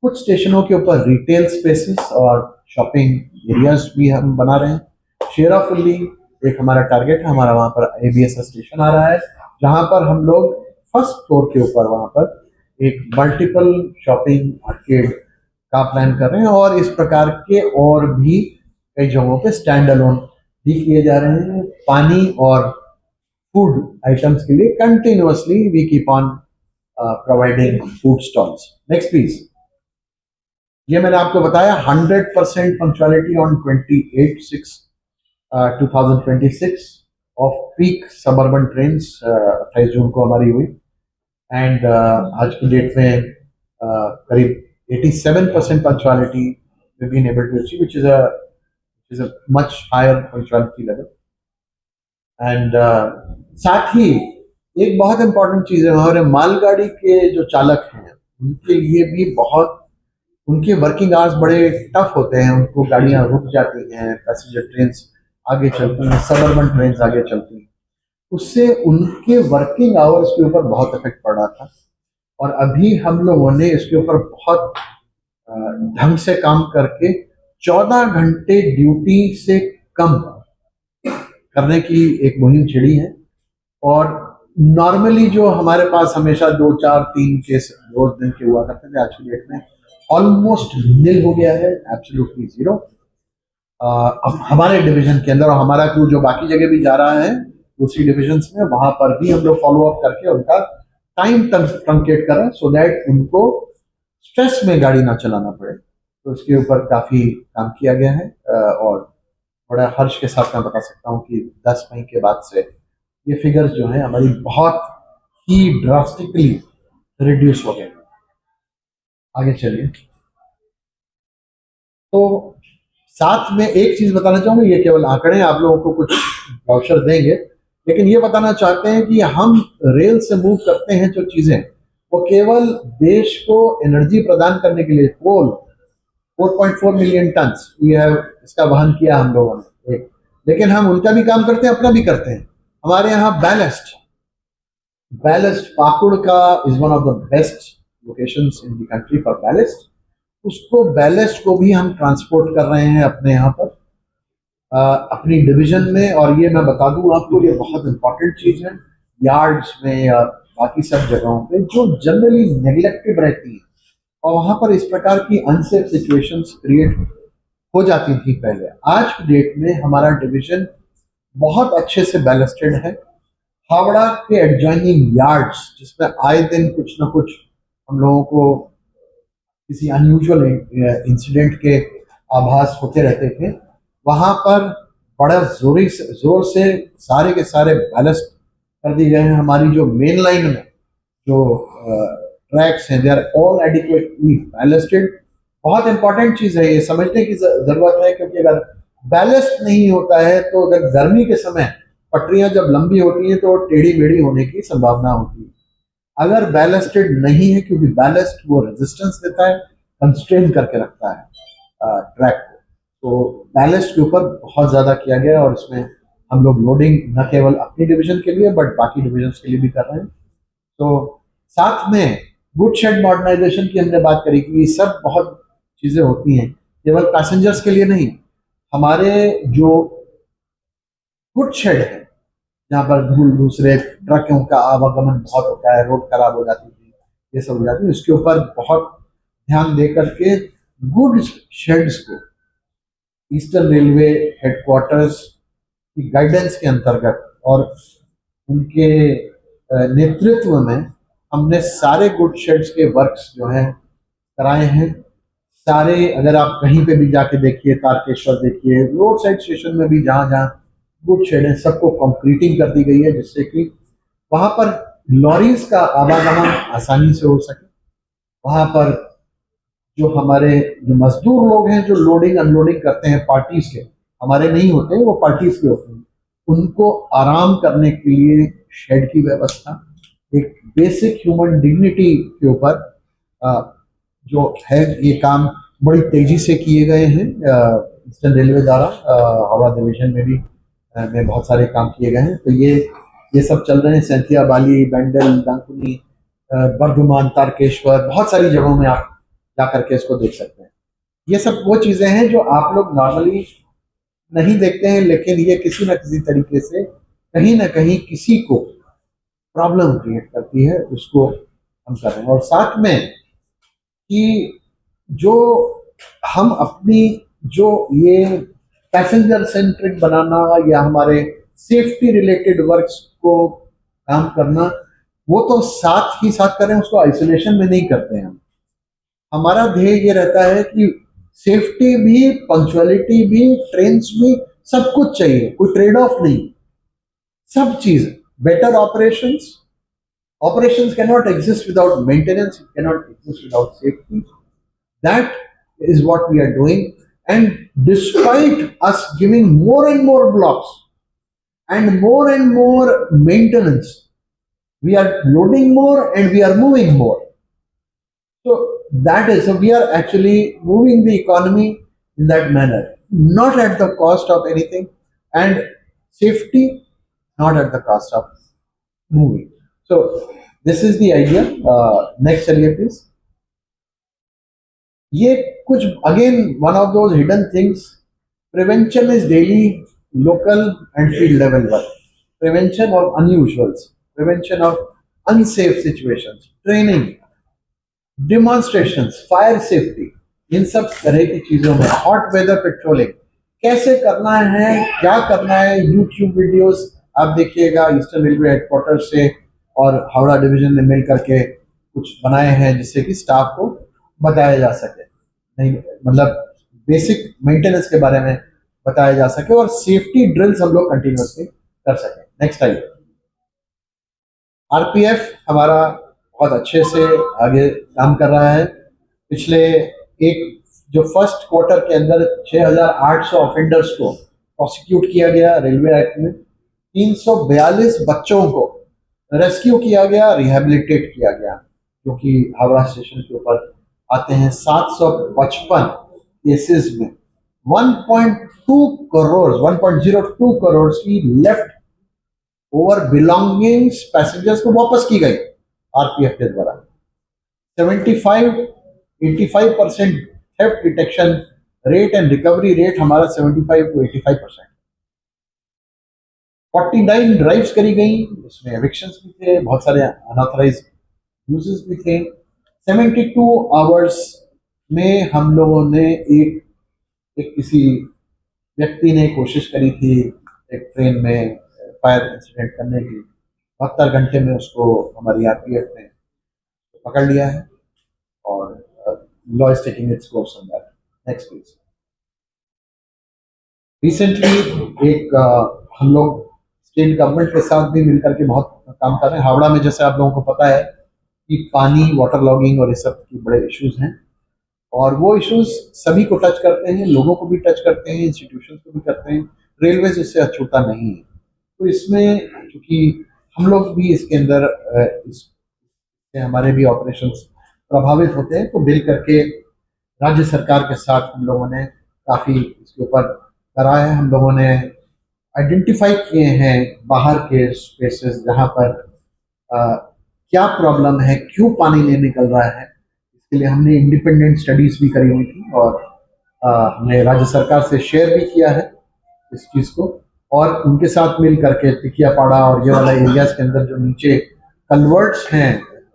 [SPEAKER 2] कुछ स्टेशनों के ऊपर रिटेल स्पेसेस और शॉपिंग एरियाज भी हम बना रहे हैं. शेराफुली एक हमारा टारगेट है, हमारा वहां पर ABS स्टेशन आ रहा है जहां पर हम लोग फर्स्ट फ्लोर के ऊपर वहां पर एक मल्टीपल शॉपिंग आर्केड का प्लान कर रहे हैं. और इस प्रकार के और भी कई जगहों पे स्टैंड अलोन भी किए जा रहे हैं. पानी और फूड आइटम्स के लिए continuously we keep on providing food stalls. Next please. ये मैंने आपको बताया 100% punctuality on 28/6/2026 off peak suburban trains 28 जून को हमारी हुई. एंड आज की डेट में करीब 87% punctuality we been able to achieve, which is a much higher punctuality level. And साथ ही एक बहुत इंपॉर्टेंट चीज है, हमारे मालगाड़ी के जो चालक हैं उनके लिए भी बहुत, उनके वर्किंग आवर्स बड़े टफ होते हैं. उनको गाड़ियां रुक जाती हैं, पैसेंजर ट्रेन आगे चलती हैं, सबअर्बन ट्रेन आगे चलती हैं, उससे उनके वर्किंग आवर्स के ऊपर बहुत इफेक्ट पड़ रहा था. और अभी हम लोगों ने इसके ऊपर बहुत ढंग से काम करके 14 घंटे ड्यूटी से कम करने की एक मुहिम छिड़ी है. और नॉर्मली जो हमारे पास हमेशा 2-4-3 केस रोज दिन के हुआ करते थे, आज की डेट में ऑलमोस्ट नील हो गया है, एब्सोल्युटली जीरो. अब हमारे डिवीजन के अंदर और हमारा क्रू जो बाकी जगह भी जा रहा है दूसरी डिविजन्स में, वहां पर भी हम लोग फॉलो अप करके उनका टाइम ट्रंकेट कर रहे हैं, सो दैट उनको स्ट्रेस में गाड़ी ना चलाना पड़े. तो इसके ऊपर काफी काम किया गया है. और बड़ा हर्ष के साथ मैं बता सकता हूँ कि 10 मई के बाद से ये फिगर्स जो है हमारी बहुत ही ड्रास्टिकली रिड्यूस हो गए. आगे चलिए. तो साथ में एक चीज बताना चाहूंगा, ये केवल आंकड़े आप लोगों को कुछ ब्राउचर देंगे, लेकिन ये बताना चाहते हैं कि हम रेल से मूव करते हैं जो चीजें, वो केवल देश को एनर्जी प्रदान करने के लिए कोल 4.4 मिलियन टन वी हैव इसका वहन किया हम लोगों ने. लेकिन हम उनका भी काम करते हैं, अपना भी करते हैं. हमारे यहाँ बैलेस्ट पाकुड़ का is one of the best locations in the country for ballast. उसको बैलेस्ट को भी हम ट्रांसपोर्ट कर रहे हैं अपने यहाँ पर अपनी डिवीजन में. और ये मैं बता दूं आपको, ये बहुत इंपॉर्टेंट चीज है. यार्ड्स में या बाकी सब जगहों पे जो जनरली नेग्लेक्टेड रहती है और वहां पर इस प्रकार की अनसेफ सिचुएशंस क्रिएट हो जाती थी पहले, आज की डेट में हमारा डिवीजन बहुत अच्छे से बैलेस्टेड है। हावड़ा के एडजॉइनिंग यार्ड्स, जिसमें आए दिन कुछ ना कुछ हम लोगों को किसी अनयूजुअल इंसिडेंट के आभास होते रहते थे, वहां पर बड़ा जोर से सारे के सारे बैलेस्ट कर दिए गए हैं। हमारी जो मेन लाइन में जो ट्रैक्स हैं, दे आर ऑल एडिक्वेटली बैलेस्टेड। बहुत इंपॉर्टेंट चीज है, ये समझने की जरूरत है, क्योंकि अगर बैलेस्ट नहीं होता है तो अगर गर्मी के समय पटरियां जब लंबी होती हैं तो टेढ़ी मेढ़ी होने की संभावना होती है। अगर बैलेस्टेड नहीं है, क्योंकि बैलेस्ट वो रेजिस्टेंस देता है, कंस्ट्रेन करके रखता है ट्रैक को, तो बैलेस्ट के ऊपर बहुत ज्यादा किया गया है। और इसमें हम लोग लोडिंग न केवल अपनी डिवीजन के लिए बट बाकी डिविजन के लिए भी कर रहे हैं। तो साथ में गुड शेड मॉडर्नाइजेशन की हमने बात करी कि ये सब बहुत चीजें होती हैं, केवल पैसेंजर्स के लिए नहीं। हमारे जो गुड शेड है, जहाँ पर धूल दूसरे ट्रकों का आवागमन बहुत होता है, रोड खराब हो जाती है, ये सब हो जाती है, उसके ऊपर बहुत ध्यान दे करके गुड शेड्स को ईस्टर्न रेलवे हेडक्वार्टर्स की गाइडेंस के अंतर्गत और उनके नेतृत्व में हमने सारे गुड शेड्स के वर्क्स जो हैं कराए हैं। सारे, अगर आप कहीं पे भी जाके देखिए, तारकेश्वर देखिए, रोड साइड स्टेशन में भी जहाँ जहाँ गुड शेड है सबको कंक्रीटिंग कर दी गई है, जिससे कि वहां पर लॉरीज का आवागमन आसानी से हो सके। वहां पर जो हमारे जो मजदूर लोग हैं जो लोडिंग अनलोडिंग करते हैं, पार्टीज के हमारे नहीं होते हैं, वो पार्टीज के होते हैं, उनको आराम करने के लिए शेड की व्यवस्था, एक बेसिक ह्यूमन डिग्निटी के ऊपर जो है, ये काम बड़ी तेजी से किए गए हैं ईस्टर्न रेलवे द्वारा। हावड़ा डिवीजन में भी में बहुत सारे काम किए गए हैं। तो ये सब चल रहे हैं, सैंथिया, बाली, बैंडल, दांकुनी, बर्धमान, तारकेश्वर, बहुत सारी जगहों में आप जा करके इसको देख सकते हैं। ये सब वो चीजें हैं जो आप लोग नॉर्मली नहीं देखते हैं, लेकिन ये किसी न किसी तरीके से कहीं ना कहीं किसी को प्रॉब्लम क्रिएट करती है, उसको हम कर रहे हैं। और साथ में कि जो हम अपनी जो ये पैसेंजर सेंट्रिक बनाना या हमारे सेफ्टी रिलेटेड वर्क्स को काम करना, वो तो साथ ही साथ करें, उसको आइसोलेशन में नहीं करते हैं हम। हमारा ध्येय ये रहता है कि सेफ्टी भी, पंक्चुअलिटी भी, ट्रेन भी, सब कुछ चाहिए, कोई ट्रेड ऑफ नहीं, सब चीज। Better operations, operations cannot exist without maintenance, it cannot exist without safety. That is what we are doing. And despite us giving more and more blocks and more maintenance, we are loading more and we are moving more. So so we are actually moving the economy in that manner, not at the cost of anything, and safety not at the cost of moving. So this is the idea. Next चलिए please. ये कुछ again one of those hidden things, prevention is daily local and field level work, prevention of unusuals, prevention of unsafe situations, training, demonstrations, fire safety, इन सब तरह की चीजों में, hot weather patrolling कैसे करना है, क्या करना है, यूट्यूब वीडियोस आप देखिएगा ईस्टर्न रेलवे हेडक्वार्टर से और हावड़ा डिवीजन ने मिल करके कुछ बनाए हैं, जिससे कि स्टाफ को बताया जा सके, नहीं मतलब बेसिक मेंटेनेंस के बारे में बताया जा सके और सेफ्टी ड्रिल्स हम लोग कंटिन्यूसली कर सकें। नेक्स्ट आइए। आरपीएफ हमारा बहुत अच्छे से आगे काम कर रहा है। पिछले एक जो फर्स्ट क्वार्टर के अंदर 6,800 ऑफेंडर्स को प्रोसिक्यूट किया गया रेलवे एक्ट में, 342 बच्चों को रेस्क्यू किया गया, रिहेबिलिटेट किया गया, जो कि हावड़ा स्टेशन के ऊपर आते हैं। 755 केसेस में 1.02 करोड़ की लेफ्ट ओवर बिलोंगिंग्स पैसेंजर्स को वापस की गई आरपीएफ के द्वारा। 85% theft detection rate and recovery rate हमारा 75 to 85%। 49 ड्राइव्स करी गई, इसमें एविक्शंस भी थे, बहुत सारे अनऑथराइज्ड यूजेस भी थे। 72 आवर्स में हम लोगों ने एक किसी व्यक्ति ने कोशिश करी थी एक ट्रेन में फायर इंसिडेंट करने की 72 घंटे में उसको हमारी आरपीएफ ने पकड़ लिया है और law is taking its course on that. Next please. Recently एक हम लोग स्टेट गवर्नमेंट के साथ भी मिलकर के बहुत काम कर रहे हैं। हावड़ा में जैसे आप लोगों को पता है कि पानी, वाटर लॉगिंग और ये सब के बड़े इश्यूज हैं, और वो इश्यूज सभी को टच करते हैं, लोगों को भी टच करते हैं, इंस्टीट्यूशन को भी करते हैं। रेलवेज इससे अछूता नहीं है। तो इसमें चूंकि हम लोग भी इसके अंदर इससे हमारे भी ऑपरेशंस प्रभावित होते हैं, तो मिल करके राज्य सरकार के साथ हम लोगों ने काफ़ी इसके ऊपर करा है। हम लोगों ने आइडेंटिफाई किए हैं बाहर के स्पेसेस जहाँ पर क्या प्रॉब्लम है, क्यों पानी नहीं निकल रहा है। इसके लिए हमने इंडिपेंडेंट स्टडीज भी करी हुई थी और हमने राज्य सरकार से शेयर भी किया है इस चीज़ को, और उनके साथ मिल करके तिकियापाड़ा और ये वाला एरियाज के अंदर जो नीचे कन्वर्ट्स हैं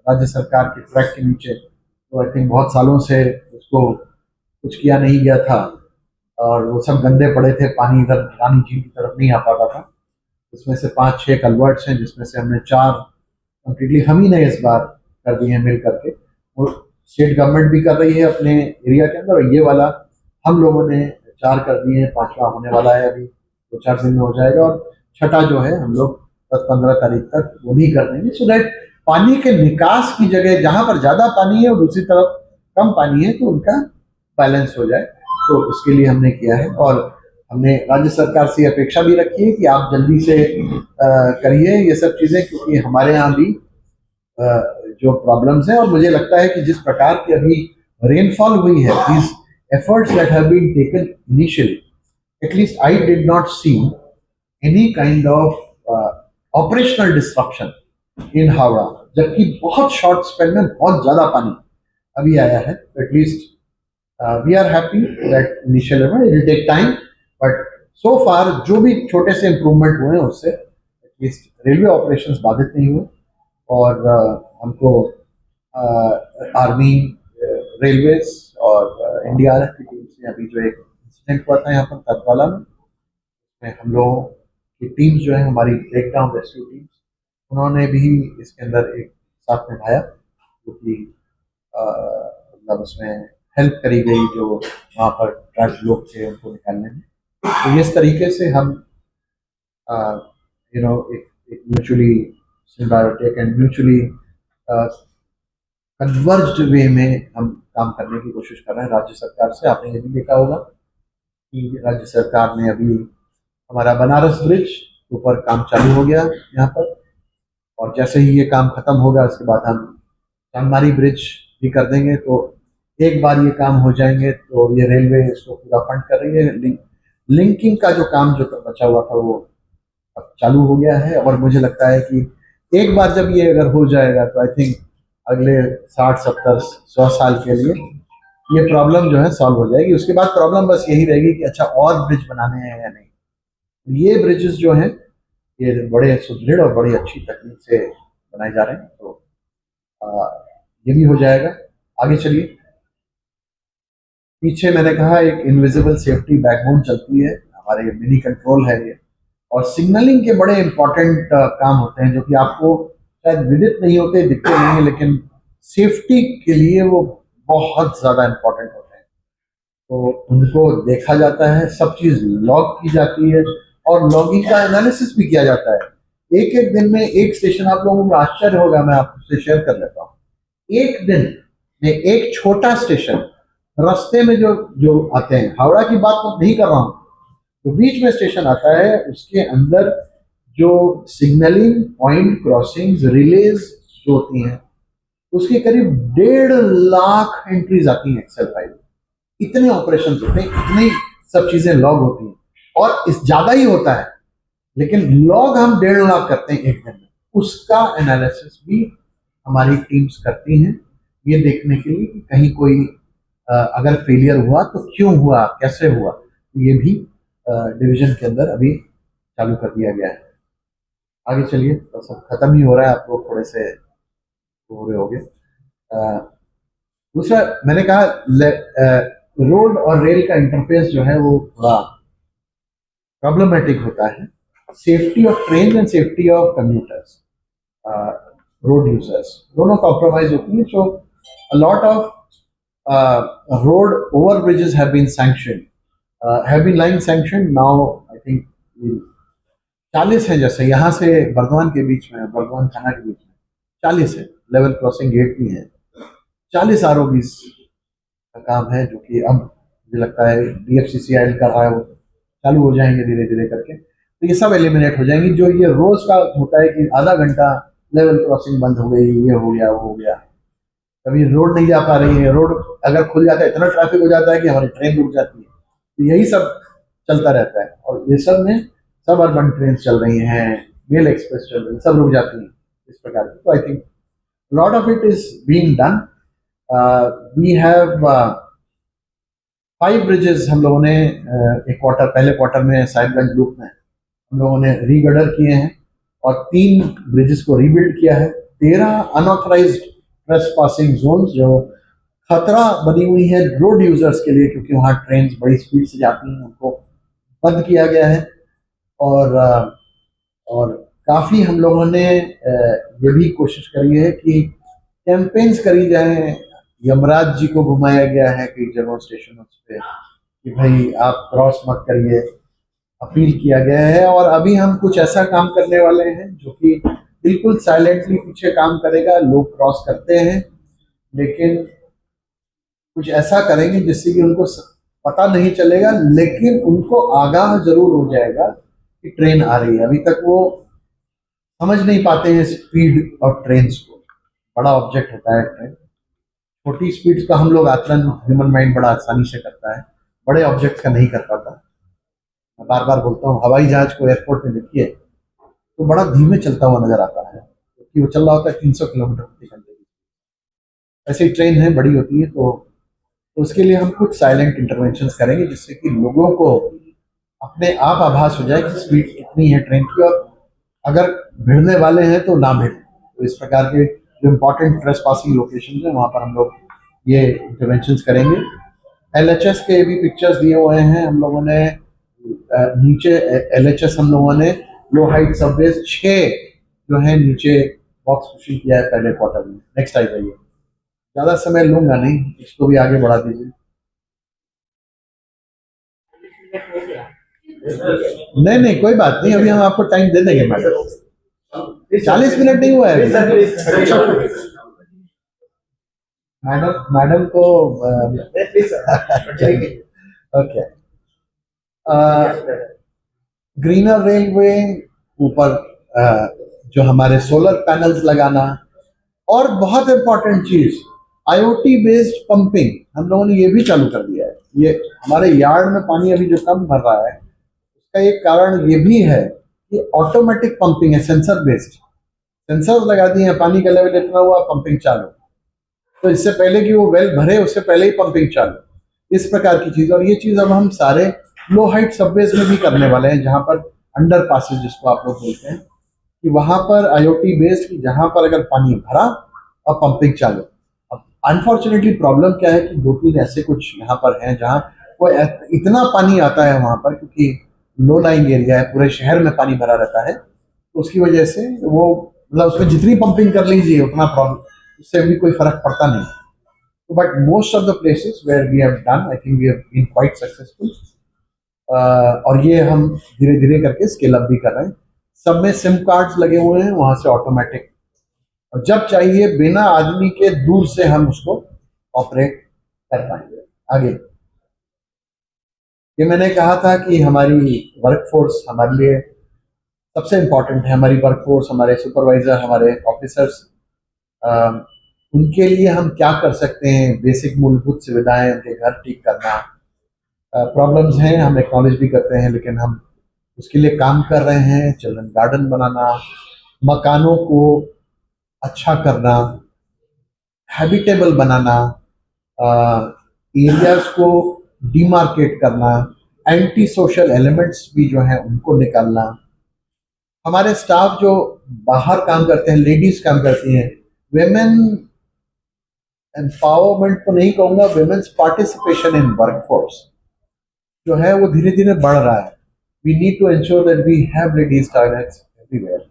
[SPEAKER 2] राज्य सरकार के ट्रैक के नीचे, तो आई थिंक बहुत सालों से उसको कुछ किया नहीं गया था और वो सब गंदे पड़े थे, पानी इधर रानी झील की तरफ नहीं आ पाता था। उसमें से 5-6 कन्वर्ट्स हैं, जिसमें से हमने 4 कम्प्लीटली हम ही ने इस बार कर दिए हैं मिल करके। वो स्टेट गवर्नमेंट भी कर रही है अपने एरिया के अंदर, और ये वाला हम लोगों ने 4 कर दिए हैं, 5वां होने वाला है, अभी 2-4 दिन में हो जाएगा, और छठा जो है हम लोग 10-15 तारीख तक वो भी कर देंगे, सो दैट पानी के निकास की जगह जहां पर ज्यादा पानी है और दूसरी तरफ कम पानी है तो उनका बैलेंस हो जाए। तो उसके लिए हमने किया है, और हमने राज्य सरकार से अपेक्षा भी रखी है कि आप जल्दी से करिए ये सब चीजें, क्योंकि हमारे यहाँ भी जो प्रॉब्लम्स हैं, और मुझे लगता है कि जिस प्रकार की अभी रेनफॉल हुई है, these efforts that have been taken initially, at least I did not see any kind of operational disruption in Howrah, जबकि बहुत शॉर्ट स्पेल में बहुत ज्यादा पानी अभी आया है। At least we are happy that initial level, it will take time, but so far जो भी छोटे से इम्प्रूवमेंट हुए हैं उससे एटलीस्ट रेलवे ऑपरेशंस बाधित नहीं हुए, और हमको आर्मी, रेलवेज और एनडीआरएफ की टीम से अभी जो एक इंसिडेंट हुआ था यहाँ पर तत्वाला में हम लोगों की टीम्स जो है, हमारी ब्रेक डाउन रेस्क्यू टीम्स, उन्होंने भी इसके अंदर एक साथ निभाया, क्योंकि मतलब उसमें हेल्प करी गई जो वहाँ पर ट्रैप लोग थे उनको निकालने में। तो इस तरीके से हम एक म्यूचुअली सिम्बायोटिक एंड म्यूचुअली कन्वर्ज्ड वे में हम काम करने की कोशिश कर रहे हैं राज्य सरकार से। आपने ये भी देखा होगा कि राज्य सरकार ने अभी हमारा बनारस ब्रिज ऊपर काम चालू हो गया यहाँ पर, और जैसे ही ये काम खत्म होगा उसके बाद हम चांदमारी ब्रिज भी कर देंगे। तो एक बार ये काम हो जाएंगे तो ये रेलवे इसको पूरा फंड कर रही है। लिंकिंग का जो काम जो बचा हुआ था वो अब चालू हो गया है, और मुझे लगता है कि एक बार जब ये अगर हो जाएगा तो आई थिंक अगले 60-70-100 साल के लिए ये प्रॉब्लम जो है सॉल्व हो जाएगी। उसके बाद प्रॉब्लम बस यही रहेगी कि अच्छा और ब्रिज बनाने हैं या नहीं। ये ब्रिजेस जो हैं ये बड़े सुदृढ़ और बड़ी अच्छी तकनीक से बनाए जा रहे हैं, तो ये भी हो जाएगा। आगे चलिए। पीछे मैंने कहा एक इनविजिबल सेफ्टी बैकबोन चलती है, हमारे मिनी कंट्रोल है ये, और सिग्नलिंग के बड़े इंपॉर्टेंट काम होते हैं जो कि आपको शायद विदित नहीं होते, दिखते नहीं है, लेकिन सेफ्टी के लिए वो बहुत ज्यादा इंपॉर्टेंट होते हैं। तो उनको देखा जाता है, सब चीज लॉग की जाती है, और लॉगिंग का एनालिसिस भी किया जाता है। एक एक दिन में एक स्टेशन, आप लोगों को आश्चर्य होगा, मैं आपसे शेयर कर लेता हूँ, एक दिन में एक छोटा स्टेशन रास्ते में जो जो आते हैं, हावड़ा की बात तो नहीं कर रहा हूँ, तो बीच में स्टेशन आता है, उसके अंदर जो सिग्नलिंग पॉइंट क्रॉसिंग्स रिलेज जो होती हैं, उसके करीब 1.5 लाख एंट्रीज आती हैं एक्सेल फाइल। इतने ऑपरेशन होते हैं, इतनी सब चीजें लॉग होती हैं, और इस ज्यादा ही होता है, लेकिन लॉग हम 1.5 लाख करते हैं एक दिन में। उसका एनालिसिस भी हमारी टीम्स करती हैं, ये देखने के लिए कि कहीं कोई अगर फेलियर हुआ तो क्यों हुआ, कैसे हुआ। ये भी डिवीजन के अंदर अभी चालू कर दिया गया है। आगे चलिए, तो सब खत्म ही हो रहा है, आप लोग थोड़े से हो रहे होंगे। दूसरा मैंने कहा रोड और रेल का इंटरफेस जो है वो थोड़ा प्रॉब्लमेटिक होता है, safety of train and safety of commuters, road users, दोनों कॉम्प्रोमाइज होती है. सो a lot of road over bridges have been lying sanctioned now. I think 40 है, जैसे यहाँ से बर्दवान के बीच में, बर्दवान थाना के बीच में 40 है. लेवल क्रॉसिंग गेट भी है. 40 आरओबीज का काम है जो कि अब मुझे लगता है DFCCIL कर रहा है, वो चालू हो जाएंगे धीरे धीरे करके. तो ये सब एलिमिनेट हो जाएंगी. जो ये रोज का होता है कि आधा घंटा लेवल क्रॉसिंग बंद हो गई, ये हो गया, वो हो गया, कभी रोड नहीं जा पा रही है, रोड अगर खुल जाता है इतना ट्रैफिक हो जाता है कि हमारी ट्रेन रुक जाती है. तो यही सब चलता रहता है. और ये सब में सब अर्बन ट्रेन चल रही हैं, मेल एक्सप्रेस चल रही है, सब रुक जाती हैं इस प्रकार की. तो I think lot of it is being done. We have 5 bridges हम लोगों ने पहले क्वार्टर में साहिबगंज लूप में हम लोगों ने रीगडर किए हैं और 3 ब्रिजेस को रीबिल्ड किया है. 13 अनऑथराइज्ड ट्रेस पासिंग जोन जो खतरा बनी हुई है रोड यूजर्स के लिए, क्योंकि वहाँ ट्रेन बड़ी स्पीड से जाती हैं, उनको बंद किया गया है. और काफ़ी हम लोगों ने ये भी कोशिश करी है कि कैंपेन्स करी जाए. यमराज जी को घुमाया गया है कई जगहों स्टेशनों पे कि भाई आप क्रॉस मत करिए, अपील किया गया है. और अभी हम कुछ ऐसा काम करने वाले हैं जो कि बिल्कुल साइलेंटली पीछे काम करेगा. लोग क्रॉस करते हैं लेकिन कुछ ऐसा करेंगे जिससे कि उनको पता नहीं चलेगा, लेकिन उनको आगाह जरूर हो जाएगा कि ट्रेन आ रही है. अभी तक वो समझ नहीं पाते हैं स्पीड ऑफ ट्रेन को. बड़ा ऑब्जेक्ट होता है ट्रेन. छोटी स्पीड का हम लोग आकलन ह्यूमन माइंड बड़ा आसानी से करता है, बड़े ऑब्जेक्ट का नहीं कर पाता. मैं बार बार बोलता हूँ, हवाई जहाज को एयरपोर्ट में देखिए तो बड़ा धीमे चलता हुआ नजर आता है, क्योंकि वो चल रहा होता है 300 किलोमीटर प्रति घंटे की. ऐसे ही ट्रेन है, बड़ी होती है. तो उसके लिए हम कुछ साइलेंट इंटरवेंशन करेंगे जिससे कि लोगों को अपने आप आभास हो जाए कि स्पीड कितनी है ट्रेन की, और अगर भिड़ने वाले हैं तो ना भिड़े. तो इस प्रकार के जो इम्पोर्टेंट ट्रेस पासिंग लोकेशन है वहाँ पर हम लोग ये इंटरवेंशन करेंगे. LHS के भी पिक्चर्स दिए हुए हैं हम लोगों ने. नीचे LHS हम लोगों ने लो हाइट सबवेज 6 जो है नीचे बॉक्स पुशिंग किया है पहले क्वार्टर में. नेक्स्ट आ जाइए. ज़्यादा समय लूंगा नहीं, इसको भी आगे बढ़ा दीजिए. नहीं नहीं कोई बात नहीं, अभी हम आपको टाइम दे देंगे मैडम. 40 मिनट नहीं हुआ है मैडम. मैडम को ओके. ग्रीनर रेलवे, ऊपर जो हमारे सोलर पैनल्स लगाना, और बहुत इंपॉर्टेंट चीज IoT बेस्ड पंपिंग हम लोगों ने ये भी चालू कर दिया है. ये हमारे यार्ड में पानी अभी जो कम भर रहा है उसका एक कारण ये भी है कि ऑटोमेटिक पंपिंग है, सेंसर बेस्ड. सेंसर लगा दिए हैं, पानी का लेवल इतना हुआ, पंपिंग चालू. तो इससे पहले कि वो वेल भरे उससे पहले ही पंपिंग चालू. इस प्रकार की चीज. और ये चीज अब हम सारे लो हाइट सबवेज में भी करने वाले हैं, जहां पर अंडर पासेज जिसको आप लोग बोलते हैं, कि वहां पर IoT बेस्ड, जहां पर अगर पानी भरा और पंपिंग चालू. अब अनफॉर्चुनेटली प्रॉब्लम क्या है कि 2-3 ऐसे कुछ यहाँ पर हैं जहाँ वो इतना पानी आता है वहां पर, क्योंकि लो लाइंग एरिया है, पूरे शहर में पानी भरा रहता है. तो उसकी वजह से वो मतलब उसमें जितनी पंपिंग कर लीजिए उतना प्रॉब्लम, उससे भी कोई फर्क पड़ता नहीं. But most of the places where we have done, I think we have been quite successful. और ये हम धीरे धीरे करके स्केल अप भी कर रहे हैं. सब में सिम कार्ड्स लगे हुए हैं, वहां से ऑटोमेटिक, और जब चाहिए बिना आदमी के दूर से हम उसको ऑपरेट कर पाएंगे. आगे ये मैंने कहा था कि हमारी वर्कफोर्स हमारे लिए सबसे इम्पोर्टेंट है. हमारी वर्कफोर्स, हमारे सुपरवाइजर, हमारे ऑफिसर्स, उनके लिए हम क्या कर सकते हैं. बेसिक मूलभूत सुविधाएं, उनके घर ठीक करना. प्रॉब्लम्स हैं, हम एक्नॉलेज भी करते हैं, लेकिन हम उसके लिए काम कर रहे हैं. चिल्ड्रन गार्डन बनाना, मकानों को अच्छा करना, हैबिटेबल बनाना, एरियाज को डिमार्केट करना, एंटी सोशल एलिमेंट्स भी जो हैं उनको निकालना. हमारे स्टाफ जो बाहर काम करते हैं, लेडीज काम करती हैं, वेमेन एम्पावरमेंट तो नहीं कहूंगा, वेमेन्स पार्टिसिपेशन इन वर्कफोर्स जो है वो धीरे धीरे बढ़ रहा है. we need to ensure that we have ladies toilets everywhere.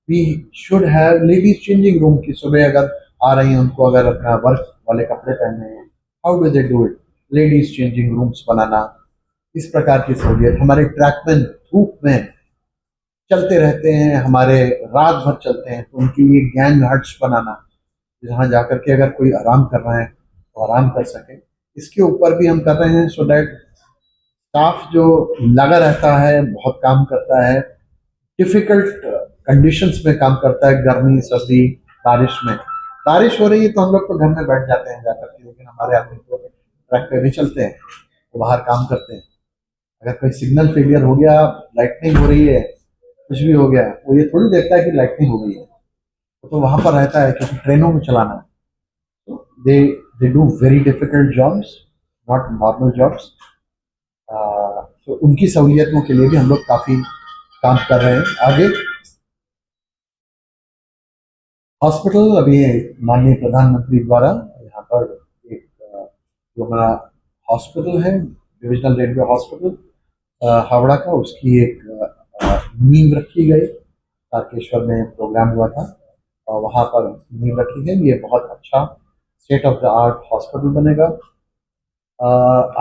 [SPEAKER 2] We should have ladies changing room की सुबह अगर आ रही हैं उनको अगर अपना वर्क वाले कपड़े पहनने हैं, how do they do it? Ladies changing rooms बनाना, इस प्रकार की सहूलियत। हमारे ट्रैकमैन धूप में चलते रहते हैं, हमारे रात भर चलते हैं, तो उनके लिए गैंग हट्स बनाना, जहाँ जाकर के अगर कोई आराम कर रहा है तो आराम कर सके। इसके ऊपर भी हम कर रहे हैं सो दैट स्टाफ जो लगा रहता है, बहुत काम करता है, डिफिकल्ट कंडीशंस में काम करता है, गर्मी सर्दी बारिश में। बारिश हो रही है तो हम लोग तो घर में बैठ जाते हैं जाकर के, लेकिन हमारे आदमी तो ट्रैक पे भी चलते हैं, वो बाहर काम करते हैं। अगर कोई सिग्नल फेलियर हो गया, लाइटनिंग हो रही है, कुछ भी हो गया, वो ये थोड़ी देखता है कि लाइटनिंग हो गई है, वो तो वहां पर रहता है क्योंकि ट्रेनों में चलाना है। They do very difficult jobs, not normal jobs. तो उनकी सहूलियतों के लिए भी हम लोग काफी काम कर रहे हैं। आगे हॉस्पिटल, अभी माननीय प्रधानमंत्री द्वारा यहाँ पर एक जो हमारा हॉस्पिटल है, डिविजनल रेलवे हॉस्पिटल हावड़ा का, उसकी एक नींव रखी गई। तारकेश्वर में प्रोग्राम हुआ था और वहाँ पर नींव रखी गई। ये बहुत अच्छा state of the art hospital बनेगा।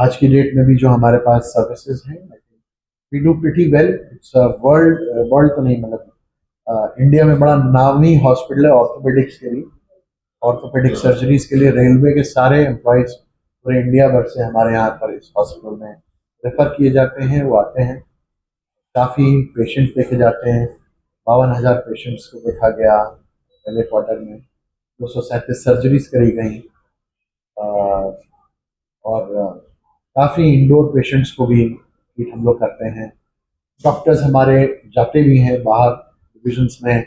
[SPEAKER 2] आज की डेट में भी जो हमारे पास सर्विसेज हैं, we do pretty well. It's world तो नहीं, मतलब इंडिया में बड़ा नामी हॉस्पिटल है ऑर्थोपेडिक्स के लिए, ऑर्थोपेडिक सर्जरीज के लिए। रेलवे के सारे एम्प्लॉयज पूरे इंडिया भर से हमारे यहाँ पर इस हॉस्पिटल में रेफर किए जाते हैं, वो आते हैं, काफ़ी पेशेंट देखे जाते हैं। 52,000 पेशेंट्स को देखा गया पहले क्वार्टर में, 237 सर्जरीज करी गई, और काफ़ी इंडोर पेशेंट्स को भी ट्रीट हम लोग करते हैं। डॉक्टर्स हमारे जाते भी हैं बाहर डिविजन्स में,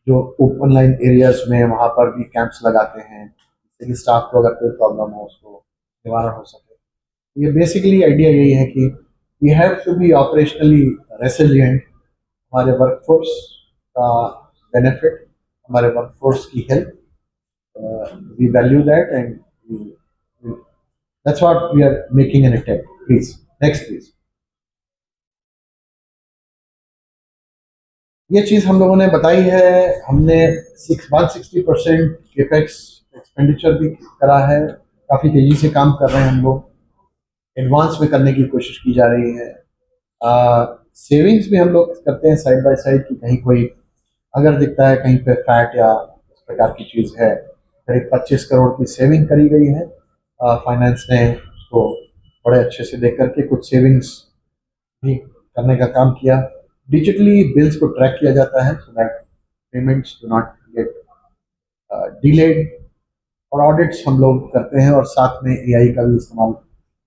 [SPEAKER 2] जो ओपन लाइन एरियाज में, वहाँ पर भी कैंप्स लगाते हैं, जिससे कि स्टाफ को अगर कोई प्रॉब्लम हो उसको निवारण हो सके। ये बेसिकली आइडिया यही है कि we have to be operationally resilient. हमारे वर्कफोर्स का बेनिफिट, हमारे वर्कफोर्स की help, we value that and that's what we are making an attempt. Please next please. ये चीज़ हम लोगों ने बताई है। हमने 160% केपेक्स एक्सपेंडिचर भी करा है। काफ़ी तेज़ी से काम कर रहे हैं हम लोग, एडवांस में करने की कोशिश की जा रही है। सेविंग्स भी हम लोग करते हैं साइड बाय साइड, कि कहीं कोई अगर दिखता है कहीं पे फैट या इस प्रकार की चीज़ है। करीब 25 करोड़ की सेविंग करी गई है। फाइनेंस ने उसको बड़े अच्छे से देख करके कुछ सेविंग्स भी करने का काम किया। डिजिटली बिल्स को ट्रैक किया जाता है so that payments do not gate delayed, और ऑडिट्स हम लोग करते हैं, और साथ में एआई का भी इस्तेमाल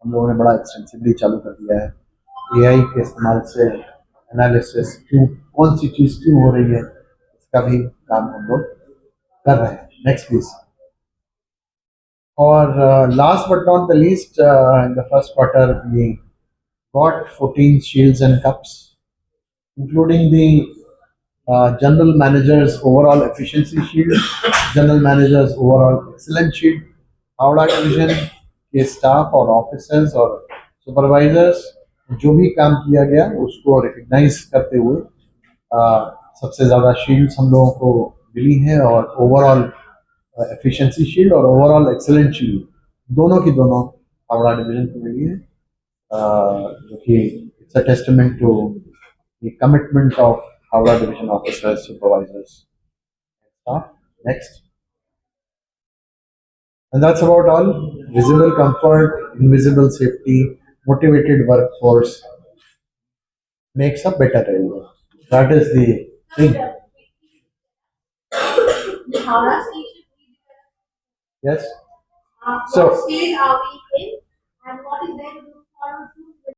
[SPEAKER 2] हम लोगों ने बड़ा एक्सटेंसिवली चालू कर दिया है। एआई के इस्तेमाल से एनालिसिस, क्यों कौन सी चीज़ क्यों हो रही है, इसका भी काम हम लोग कर रहे हैं। Next please. और last but not the least, in the first quarter we got 14 shields and cups, including the general manager's overall efficiency shield, general manager's overall excellence shield, Howrah division के स्टाफ और ऑफिसर्स और supervisors जो भी काम किया गया उसको रिकग्नाइज करते हुए सबसे ज़्यादा शील्ड्स हम लोगों को मिली हैं, और ओवरऑल एफिशिएंसी शील्ड और ओवरऑल एक्सेलेंट शील्ड दोनों की दोनों हावड़ा डिवीजन को मिली है, जो कि it's a testament to the commitment of Howrah Division officers, supervisors, and staff. Next. And that's about all. Visible comfort, invisible safety, motivated workforce makes a better railway. That is the thing.
[SPEAKER 3] Howrah station.
[SPEAKER 2] Yes.
[SPEAKER 3] What
[SPEAKER 2] So,
[SPEAKER 3] stage are we in, and what is there to do for us